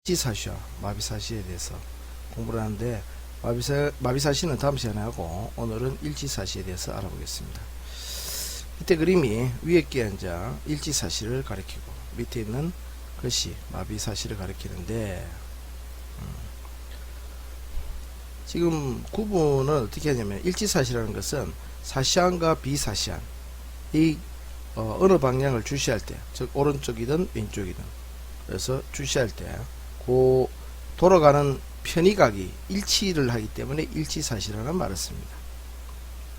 일지사시와 마비사시에 대해서 공부를 하는데 마비사시는 다음 시간에 하고 오늘은 일지사시에 대해서 알아보겠습니다. 이때 그림이 위에 게 이제 일지사시를 가리키고 밑에 있는 것이 마비사시를 가리키는데 지금 구분을 어떻게 하냐면 일지사시라는 것은 사시안과 비사시안 이 어느 방향을 주시할 때, 즉 오른쪽이든 왼쪽이든 그래서 주시할 때 그 돌아가는 편의각이 일치를 하기 때문에 일치사시라는 말을 씁니다.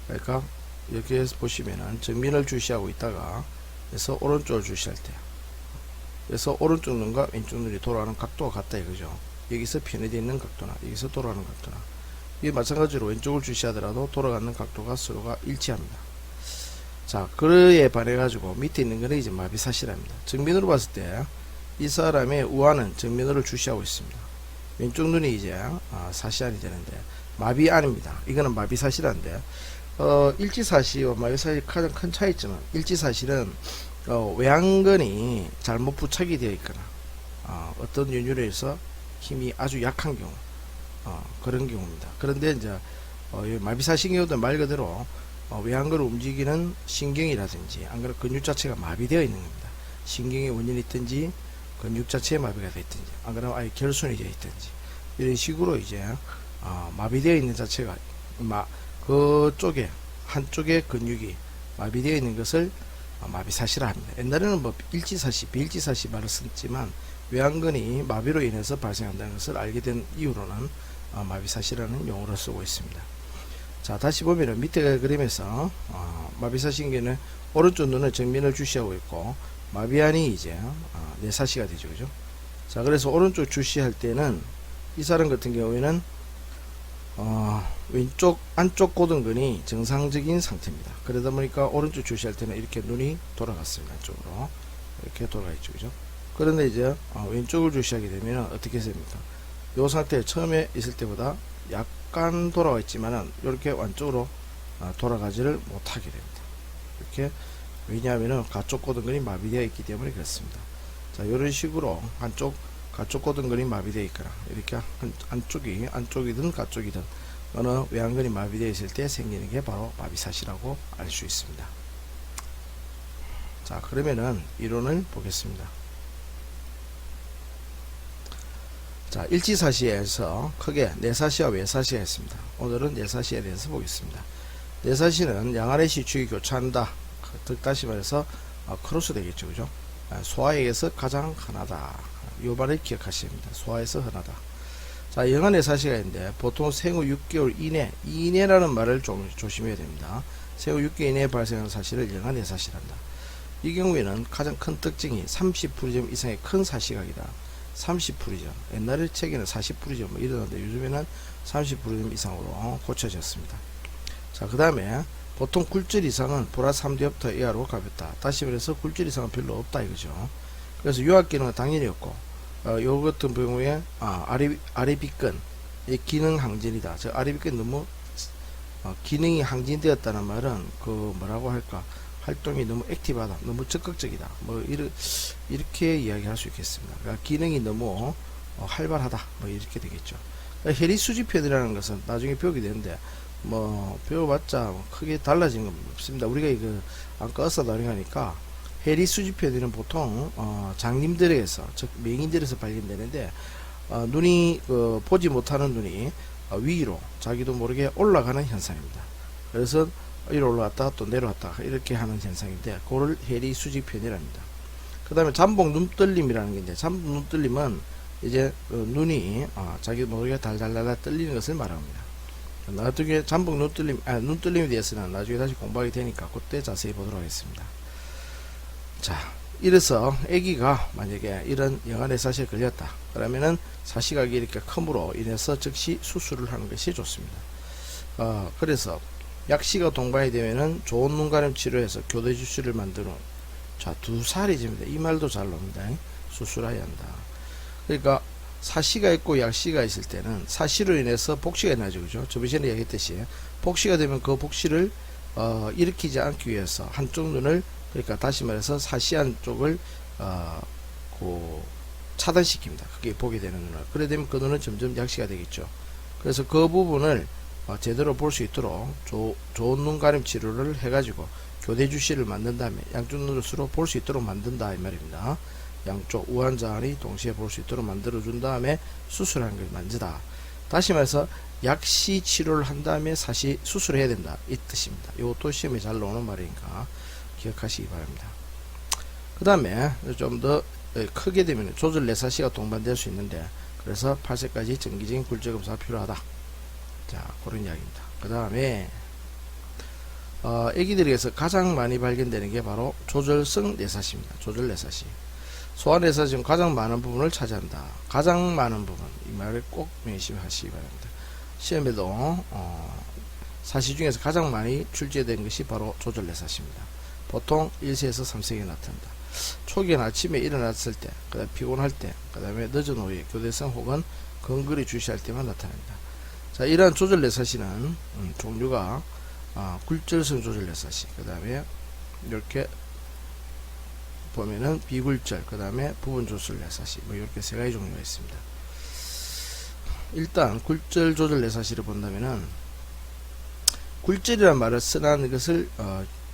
그러니까 이렇게 보시면은 정면을 주시하고 있다가 그래서 오른쪽을 주시할 때 그래서 오른쪽 눈과 왼쪽 눈이 돌아가는 각도가 같다 이거죠. 여기서 편의되어 있는 각도나 여기서 돌아가는 각도나 이게 마찬가지로 왼쪽을 주시하더라도 돌아가는 각도가 서로가 일치합니다. 자, 그에 반해 가지고 밑에 있는 거는 이제 마비사시랍니다. 정면으로 봤을 때 이 사람의 우한은 정면으로 주시하고 있습니다. 왼쪽 눈이 이제 사시안이 되는데 마비안입니다. 이거는 마비사시란데 일지사시와 마비사시 가장 큰 차이점은 일지사시는 외양근이 잘못 부착이 되어 있거나 어떤 연유로 해서 힘이 아주 약한 경우 그런 경우입니다. 그런데 이제 마비사시 경우도 말 그대로 외양근을 움직이는 신경이라든지 안 그러면 근육 자체가 마비되어 있는 겁니다. 신경의 원인이 있든지 근육 자체에 마비가 되어 있든지 안 그러면 아예 결손이 되어 있든지 이런 식으로 이제 마비되어 있는 자체가 그쪽에 한쪽의 근육이 마비되어 있는 것을 마비사시라 합니다. 옛날에는 뭐 일지사시, 비일지사시 말을 썼지만 외양근이 마비로 인해서 발생한다는 것을 알게 된 이후로는 마비사시라는 용어를 쓰고 있습니다. 자, 다시 보면은 밑에 그림에서 마비사신경은 오른쪽 눈을 정면을 주시하고 있고 마비안이 이제 내사시가 되죠, 그죠? 자, 그래서 오른쪽 주시할 때는 이 사람 같은 경우에는 왼쪽 안쪽 고등근이 정상적인 상태입니다. 그러다 보니까 오른쪽 주시할 때는 이렇게 눈이 돌아갔습니다. 안쪽으로 이렇게 돌아가 있죠, 그죠? 그런데 이제 왼쪽을 주시하게 되면 어떻게 됩니까? 이 상태 처음에 있을 때보다 약간 돌아와 있지만은 이렇게 안쪽으로 돌아가지를 못하게 됩니다. 이렇게 왜냐하면은 가쪽 고등근이 마비되어 있기 때문에 그렇습니다. 자, 이런 식으로 가쪽 고등근이 마비되어 있거나 이렇게 안쪽이든 가쪽이든 어느 외양근이 마비되어 있을 때 생기는 게 바로 마비사시라고 알 수 있습니다. 자, 그러면은 이론을 보겠습니다. 자, 일지사시에서 크게 내사시와 외사시가 있습니다. 오늘은 내사시에 대해서 보겠습니다. 내사시는 양아래시 축이 교차한다. 즉 다시 말해서 크로스 되겠죠, 그죠? 소아에게서 가장 흔하다. 이 말을 기억하셔야 합니다. 소아에서 흔하다. 자, 영아 내사시가 있는데 보통 생후 6개월 이내라는 말을 좀 조심해야 됩니다. 생후 6개월 이내에 발생하는 사실을 영아 내사시란다. 이 경우에는 가장 큰 특징이 30% 이상의 큰 사시각이다. 30%죠. 옛날에 책에는 40%죠. 뭐 이러는데 요즘에는 30% 이상으로 고쳐졌습니다. 자, 그 다음에 보통 굴절 이상은 보라 3디옵터 이하로 가볍다. 다시 말해서 굴절 이상은 별로 없다 이거죠. 그래서 유압 기능은 당연히 없고 요 같은 경우에 아래빗근 이 기능 항진이다. 저 아래빗근 너무 기능이 항진되었다는 말은 그 뭐라고 할까, 활동이 너무 액티브하다, 너무 적극적이다, 뭐 이렇게 이야기할 수 있겠습니다. 그러니까 기능이 너무 활발하다, 뭐 이렇게 되겠죠. 그러니까 해리 수지편이라는 것은 나중에 배우게 되는데 뭐 배워봤자 크게 달라진 건 없습니다. 우리가 이거 안과 의사 다니니까 해리 수지편이는 보통 장님들에게서, 즉 명인들에서 발견되는데 눈이 보지 못하는 눈이 위로 자기도 모르게 올라가는 현상입니다. 그래서 위로 올라갔다가 또 내려왔다가 이렇게 하는 현상인데 그걸 해리 수지편이랍니다. 그 다음에 잠복 눈떨림이라는 게 있는데 잠복 눈떨림은 이제 눈이 자기 모르게 달달달 떨리는 것을 말합니다. 나중에 잠복 눈떨림에 대해서는 나중에 다시 공부하게 되니까 그때 자세히 보도록 하겠습니다. 자, 이래서 아기가 만약에 이런 영아내사시에 걸렸다 그러면은 사시각이 이렇게 큼으로 인해서 즉시 수술을 하는 것이 좋습니다. 그래서 약시가 동반이 되면은 좋은 눈가림 치료해서 교대 주시를 만드는, 자, 2살이 됩니다. 이 말도 잘 나옵니다. 수술해야 한다. 그러니까 사시가 있고 약시가 있을 때는 사시로 인해서 복시가 나죠, 그죠? 저번 시간에 얘기했듯이 복시가 되면 그 복시를 일으키지 않기 위해서 한쪽 눈을, 그러니까 다시 말해서 사시한 쪽을 차단시킵니다. 그게 보게 되는 눈을. 그래 되면 그 눈은 점점 약시가 되겠죠. 그래서 그 부분을 제대로 볼 수 있도록 좋은 눈 가림 치료를 해가지고 교대 주시를 만든 다음에 양쪽 눈으로 볼 수 있도록 만든다 이 말입니다. 양쪽 우한자한이 동시에 볼 수 있도록 만들어 준 다음에 수술하는 걸 만지다. 다시 말해서 약시 치료를 한 다음에 사시 수술해야 된다 이 뜻입니다. 이것도 시험에 잘 나오는 말이니까 기억하시기 바랍니다. 그 다음에 좀 더 크게 되면 조절 내사시가 동반될 수 있는데, 그래서 8세까지 정기적인 굴절 검사가 필요하다. 자, 그런 이야기입니다. 그 다음에 애기들에게서 가장 많이 발견되는 게 바로 조절성 내사시입니다. 조절 내사시. 소아 내사시는 가장 많은 부분을 차지한다. 가장 많은 부분, 이 말을 꼭 명심하시기 바랍니다. 시험에도 사시 중에서 가장 많이 출제된 것이 바로 조절 내사시입니다. 보통 1세에서 3세에 나타난다. 초기엔 아침에 일어났을 때, 그 다음에 피곤할 때, 그 다음에 늦은 오후에 교대성 혹은 근거리 주시할 때만 나타납니다. 자, 이러한 조절 내사시는 종류가 굴절성 조절 내사시, 그 다음에 이렇게 보면은 비굴절, 그 다음에 부분 조절 내사시, 뭐 이렇게 세 가지 종류가 있습니다. 일단 굴절 조절 내사시를 본다면은, 굴절이라는 말을 쓰는 것을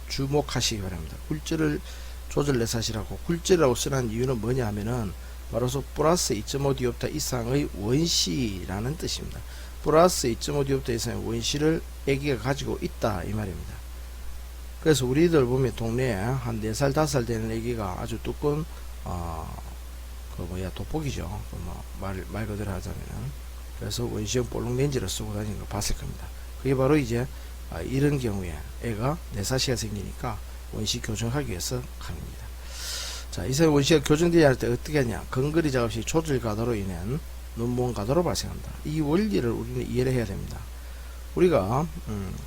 주목하시기 바랍니다. 굴절을 조절 내사시라고, 굴절이라고 쓰는 이유는 뭐냐 하면은 바로 플러스 2.5 디옵타 이상의 원시라는 뜻입니다. 플러스 2.5 디옵타 이상의 원시를 아기가 가지고 있다 이 말입니다. 그래서 우리들 보면 동네에 한 4살 5살 되는 아기가 아주 두꺼운 돋보기죠. 말 그대로 하자면은, 그래서 원시형 볼록 렌즈를 쓰고 다니는 거 봤을 겁니다. 그게 바로 이제 이런 경우에 애가 내사시가 생기니까 원시 교정하기 위해서 합니다. 자, 이제 원시가 교정되지 않을 때 어떻게 하냐? 근거리 작업시 조절 가도로 인한 눈먼 가도로 발생한다. 이 원리를 우리는 이해를 해야 됩니다. 우리가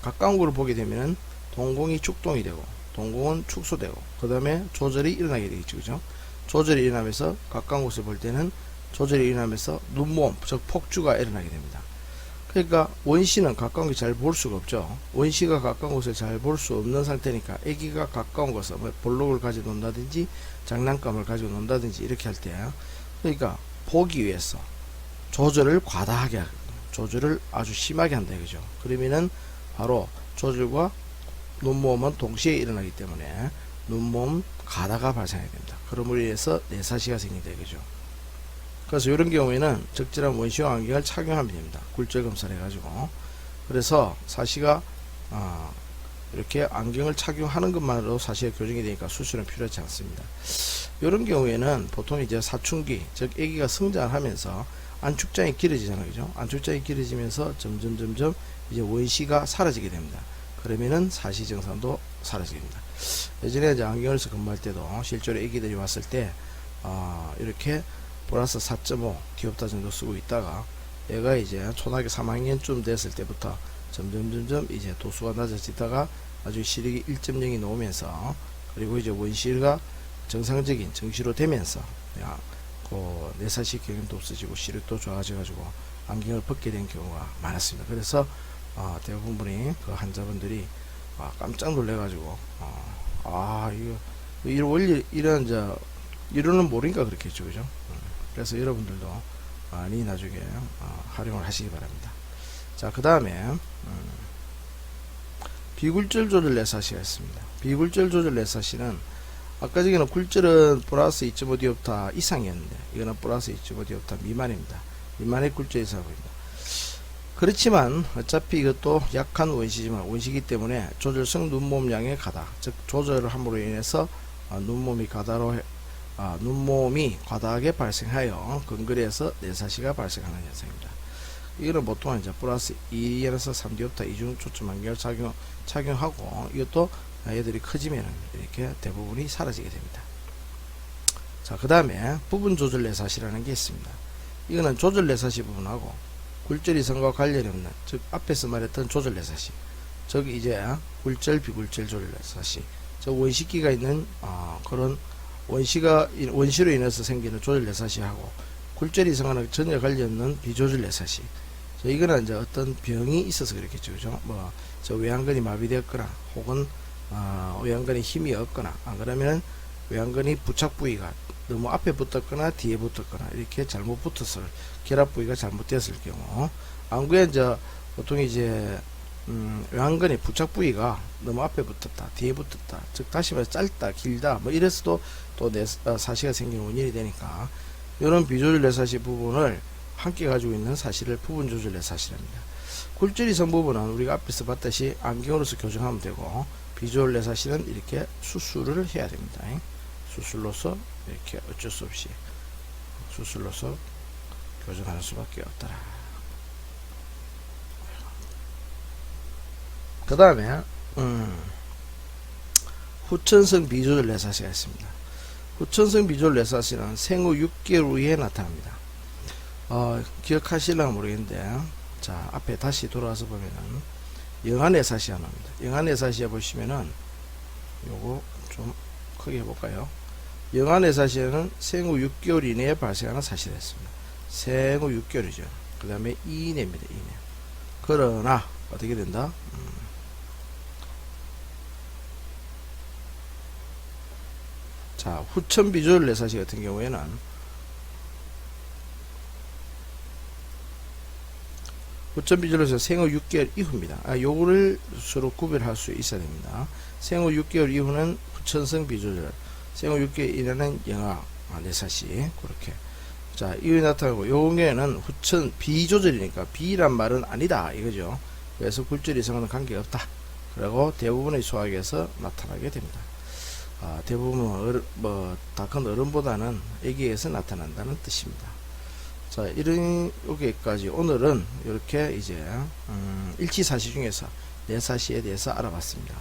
가까운 거를 보게 되면 동공이 축동이 되고 동공은 축소되고 그 다음에 조절이 일어나게 되겠죠. 그죠? 조절이 일어나면서 가까운 곳을 볼 때는 조절이 일어나면서 눈몸, 즉 폭주가 일어나게 됩니다. 그러니까 원시는 가까운 게 잘 볼 수가 없죠. 원시가 가까운 곳을 잘 볼 수 없는 상태니까 아기가 가까운 곳에 볼록을 가지고 논다든지 장난감을 가지고 논다든지 이렇게 할 때, 그러니까 보기 위해서 조절을 과다하게 하고 조절을 아주 심하게 한다 이거죠. 그러면은 바로 조절과 눈몸은 동시에 일어나기 때문에 눈몸 가다가 발생하게 됩니다. 그럼으로 인해서 내사시가 생긴다 이거죠. 그래서 이런 경우에는 적절한 원시형 안경을 착용하면 됩니다. 굴절 검사를 해가지고. 그래서 사시가 이렇게 안경을 착용하는 것만으로 사시가 교정이 되니까 수술은 필요하지 않습니다. 이런 경우에는 보통 이제 사춘기, 즉 아기가 성장하면서 안축장이 길어지잖아요, 그죠? 안축장이 길어지면서 점점 이제 원시가 사라지게 됩니다. 그러면은 사시 증상도 사라지게 됩니다. 예전에 이제 안경을서 근무할 때도 실제로 아기들이 왔을 때 이렇게 플러스 4.5 디옵타 정도 쓰고 있다가 얘가 이제 초등학교 3학년쯤 됐을 때부터 점점 이제 도수가 낮아지다가 아주 시력이 1.0이 나오면서, 그리고 이제 원시가 정상적인 정시로 되면서 그 내사시 경험도 없어지고 시력도 좋아져 가지고 안경을 벗게 된 경우가 많았습니다. 그래서 대부분이 그 환자분들이 깜짝 놀래 가지고 이거 원리 이런 이론은 모르니까 그렇겠죠, 그죠? 그래서 여러분들도 많이 나중에 활용을 하시기 바랍니다. 자, 그 다음에 비굴절 조절 내사시가 있습니다. 비굴절 조절 내사시는 아까 전에는 굴절은 플러스 2.5 디옵타 이상이었는데 이거는 플러스 2.5 디옵타 미만입니다. 미만의 굴절이 있어보입니다. 그렇지만 어차피 이것도 약한 원시지만 원시이기 때문에 조절성 눈몸량의 가다, 즉 조절을 함으로 인해서 눈몸이 과다하게 발생하여 근거리에서 내사시가 발생하는 현상입니다. 이거는 보통 이제 플러스 2에서 3디옵타 이중 초점 안경을 착용하고 이것도 애들이 커지면 이렇게 대부분이 사라지게 됩니다. 자, 그 다음에 부분 조절 내사시라는 게 있습니다. 이거는 조절 내사시 부분하고 굴절 이성과 관련이 없는, 즉 앞에서 말했던 조절 내사시, 즉 이제 굴절 비굴절 조절 내사시, 즉 원시기가 있는 그런 원시로 인해서 생기는 조절 내사시하고 굴절 이성과는 전혀 관련 없는 비조절 내사시. 이거는 이제 어떤 병이 있어서 그렇겠죠, 그죠? 저 외양근이 마비되었거나 혹은 외양근에 힘이 없거나, 안 그러면 외양근이 부착 부위가 너무 앞에 붙었거나 뒤에 붙었거나 이렇게 잘못 붙었을 결합 부위가 잘못됐을 경우 안구에 이제 보통 이제 외환근의 부착 부위가 너무 앞에 붙었다 뒤에 붙었다 즉 다시 말해서 짧다 길다 뭐 이랬어도 또 사시가 생기는 원인이 되니까 이런 비조절 뇌사시 부분을 함께 가지고 있는 사시를 부분 조절 뇌사시랍니다. 굴절이성 부분은 우리가 앞에서 봤듯이 안경으로서 교정하면 되고 비조절 뇌사시는 이렇게 수술을 해야 됩니다. 수술로서 이렇게 어쩔 수 없이 수술로서 교정하는 수밖에 없더라. 그 다음에 후천성 비조절 뇌사시가 있습니다. 후천성 비조절 뇌사시는 생후 6개월 후에 나타납니다. 기억하실려나 모르겠는데 자 앞에 다시 돌아와서 보면은 영아뇌사시가 나옵니다. 영아뇌사시에 보시면은 요거 좀 크게 해볼까요? 영아뇌사시에는 생후 6개월 이내에 발생하는 사시가 있습니다. 생후 6개월이죠. 그 다음에 이내입니다. 이내. 그러나 어떻게 된다? 자 후천 비조절 뇌사시 같은 경우에는 후천 비조절에서 생후 6개월 이후입니다. 요거를 서로 구별할 수 있어야 됩니다. 생후 6개월 이후는 후천성 비조절, 생후 6개월 이내는 영아 뇌사시 그렇게. 자 이후에 나타나고 요 경우에는 후천 비조절이니까 비란 말은 아니다 이거죠. 그래서 굴절 이상은 관계가 없다. 그리고 대부분의 소학에서 나타나게 됩니다. 대부분 다 큰 어른보다는 아기에서 나타난다는 뜻입니다. 자, 이런 여기까지 오늘은 이렇게 이제 일치사시 중에서 뇌사시에 대해서 알아봤습니다.